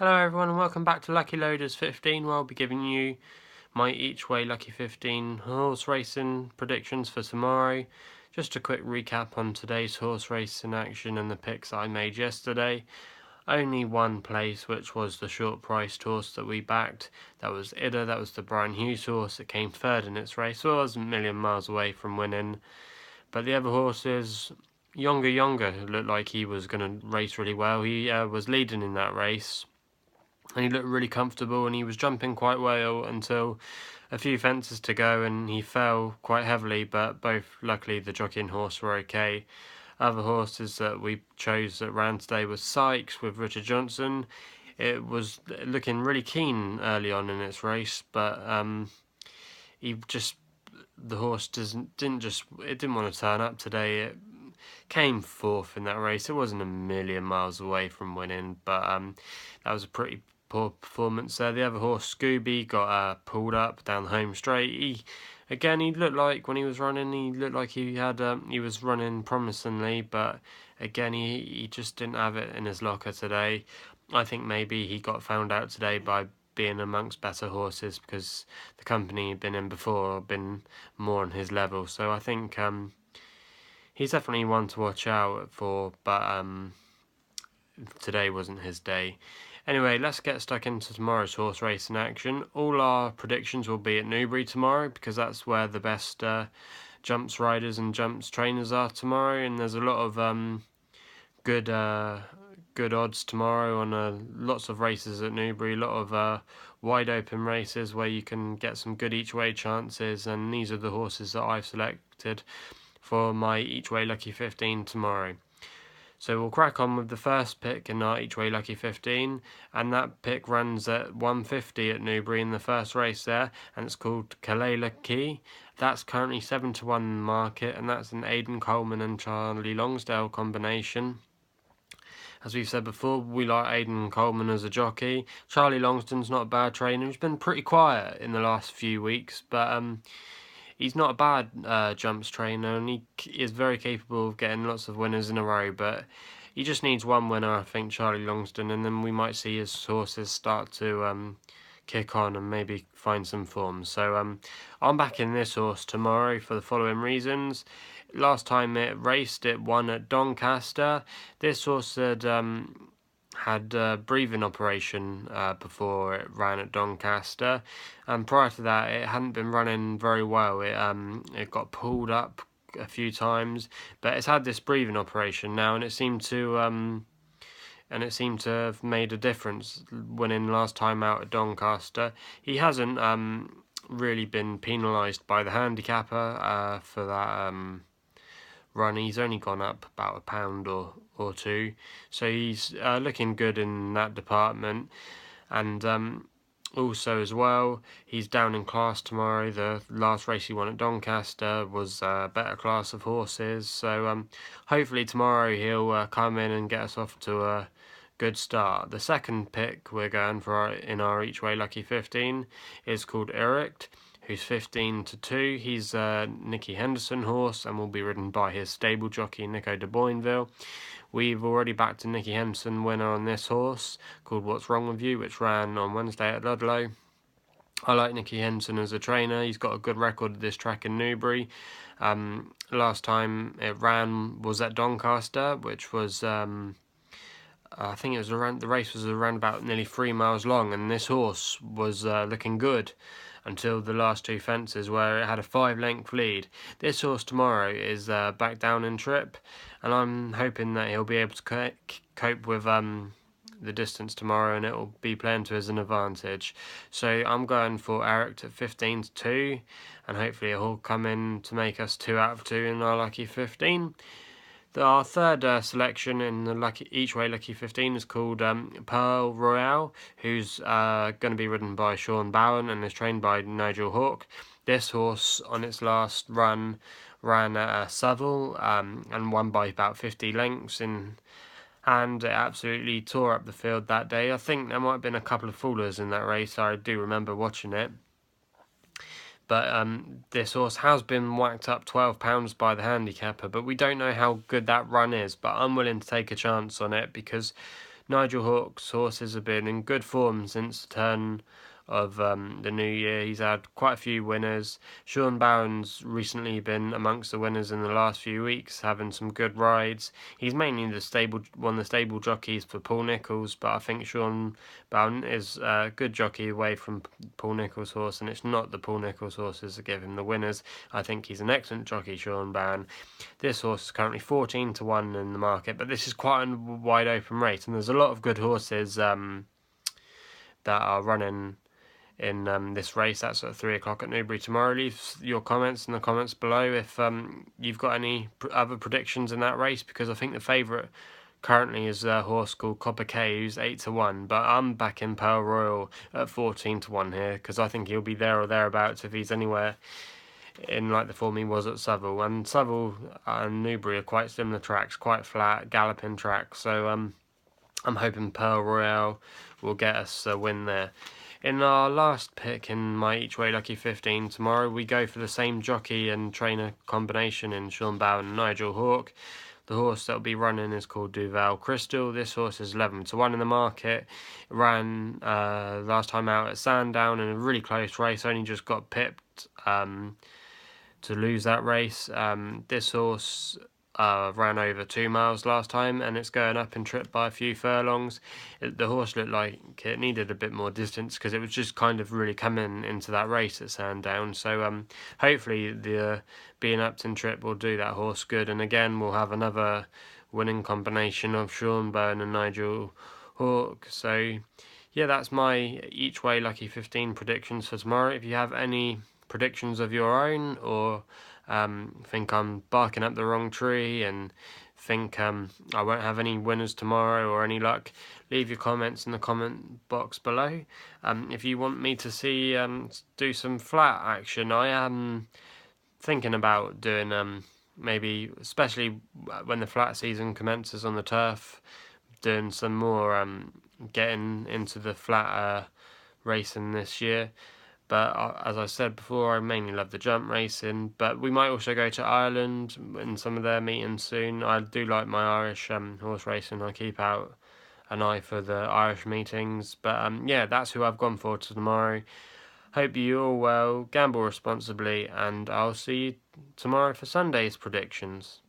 Hello everyone and welcome back to Lucky Loaders 15, where I'll be giving you my each way Lucky 15 horse racing predictions for tomorrow. Just a quick recap on today's horse racing action and the picks I made yesterday. Only one place, which was the short priced horse that we backed. That was Ida, that was the Brian Hughes horse. It came third in its race, so I was a million miles away from winning. But the other horses, Younger looked like he was going to race really well. He was leading in that race, and he looked really comfortable, and he was jumping quite well until a few fences to go, and he fell quite heavily, but luckily the jockey and horse were okay. Other horses that we chose that ran today was Sykes with Richard Johnson. It was looking really keen early on in its race, but the horse didn't want to turn up today. It came fourth in that race. It wasn't a million miles away from winning, but that was a pretty poor performance there. The other horse, Scooby, got pulled up down the home straight. He looked like when he was running, he was running promisingly, but again, he just didn't have it in his locker today. I think maybe he got found out today by being amongst better horses, because the company he'd been in before had been more on his level. So I think he's definitely one to watch out for, but today wasn't his day. Anyway, let's get stuck into tomorrow's horse racing action. All our predictions will be at Newbury tomorrow, because that's where the best jumps riders and jumps trainers are tomorrow, and there's a lot of good odds tomorrow on lots of races at Newbury, a lot of wide open races where you can get some good each way chances, and these are the horses that I've selected for my each way Lucky 15 tomorrow. So we'll crack on with the first pick in our each way Lucky 15, and that pick runs at 150 at Newbury in the first race there, and it's called Killala Quay. That's currently 7-1 in the market, and that's an Aidan Coleman and Charlie Longsdale combination. As we've said before, we like Aidan Coleman as a jockey. Charlie Longston's not a bad trainer. He's been pretty quiet in the last few weeks, but he's not a bad jumps trainer, and he is very capable of getting lots of winners in a row, but he just needs one winner, I think, Charlie Longston, and then we might see his horses start to kick on and maybe find some form. So I'm backing this horse tomorrow for the following reasons. Last time it raced, it won at Doncaster. This horse had a breathing operation before it ran at Doncaster, and prior to that it hadn't been running very well. It got pulled up a few times, but it's had this breathing operation now, and it seemed to have made a difference winning last time out at Doncaster. He hasn't really been penalised by the handicapper for that run. He's only gone up about a pound or two, so he's looking good in that department. And also as well, he's down in class tomorrow. The last race he won at Doncaster was a better class of horses, so hopefully tomorrow he'll come in and get us off to a good start. The second pick we're going for in our each way Lucky 15 is called Ericht, who's 15-2. He's a Nicky Henderson horse and will be ridden by his stable jockey Nico de Boinville. We've already backed a Nicky Henderson winner on this horse called What's Wrong With You, which ran on Wednesday at Ludlow. I like Nicky Henderson as a trainer. He's got a good record at this track in Newbury. Last time it ran was at Doncaster, which was I think it was the race was around about nearly 3 miles long, and this horse was looking good until the last two fences, where it had a 5-length lead. This horse tomorrow is back down in trip, and I'm hoping that he'll be able to cope with the distance tomorrow, and it will be playing to his advantage. So I'm going for Ericht at 15-2, and hopefully he'll come in to make us 2 out of 2 in our Lucky 15. Our third selection in the each way Lucky 15 is called Pearl Royale, who's going to be ridden by Sean Bowen and is trained by Nigel Hawke. This horse on its last run ran at Seville and won by about 50 lengths, and it absolutely tore up the field that day. I think there might have been a couple of foolers in that race. I do remember watching it. But this horse has been whacked up £12 by the handicapper, but we don't know how good that run is. But I'm willing to take a chance on it, because Nigel Hawk's horses have been in good form since the turn of the new year. He's had quite a few winners. Sean Bowen's recently been amongst the winners in the last few weeks, having some good rides. He's mainly one of the stable jockeys for Paul Nicholls, but I think Sean Bowen is a good jockey away from Paul Nicholls' horse, and it's not the Paul Nicholls horses that give him the winners. I think he's an excellent jockey, Sean Bowen. This horse is currently 14 to 1 in the market, but this is quite a wide open race, and there's a lot of good horses that are running in this race. That's at 3 o'clock at Newbury tomorrow. Leave your comments in the comments below if you've got any other predictions in that race, because I think the favourite currently is a horse called Copper K, who's 8 to 1, but I'm backing Pearl Royal at 14 to 1 here, because I think he'll be there or thereabouts if he's anywhere in like the form he was at Seville. And Seville and Newbury are quite similar tracks, quite flat, galloping tracks, so I'm hoping Pearl Royale will get us a win there. In our last pick in my Each Way Lucky 15 tomorrow, we go for the same jockey and trainer combination in Sean Bowen and Nigel Hawk. The horse that will be running is called Deauville Crystal. This horse is 11 to 1 in the market. It ran last time out at Sandown in a really close race, only just got pipped to lose that race. This horse ran over 2 miles last time, and it's going up in trip by a few furlongs. The horse looked like it needed a bit more distance because it was just kind of really coming into that race at Sandown. So hopefully the being up in trip will do that horse good, and again we'll have another winning combination of Sean Bowen and Nigel Hawk. So yeah, that's my Each Way Lucky 15 predictions for tomorrow. If you have any predictions of your own, or think I'm barking up the wrong tree and think I won't have any winners tomorrow or any luck, leave your comments in the comment box below. If you want me to see do some flat action, I am thinking about doing maybe, especially when the flat season commences on the turf, doing some more getting into the flat racing this year. But as I said before, I mainly love the jump racing. But we might also go to Ireland in some of their meetings soon. I do like my Irish horse racing. I keep out an eye for the Irish meetings. But yeah, that's who I've gone for tomorrow. Hope you all well, gamble responsibly, and I'll see you tomorrow for Sunday's predictions.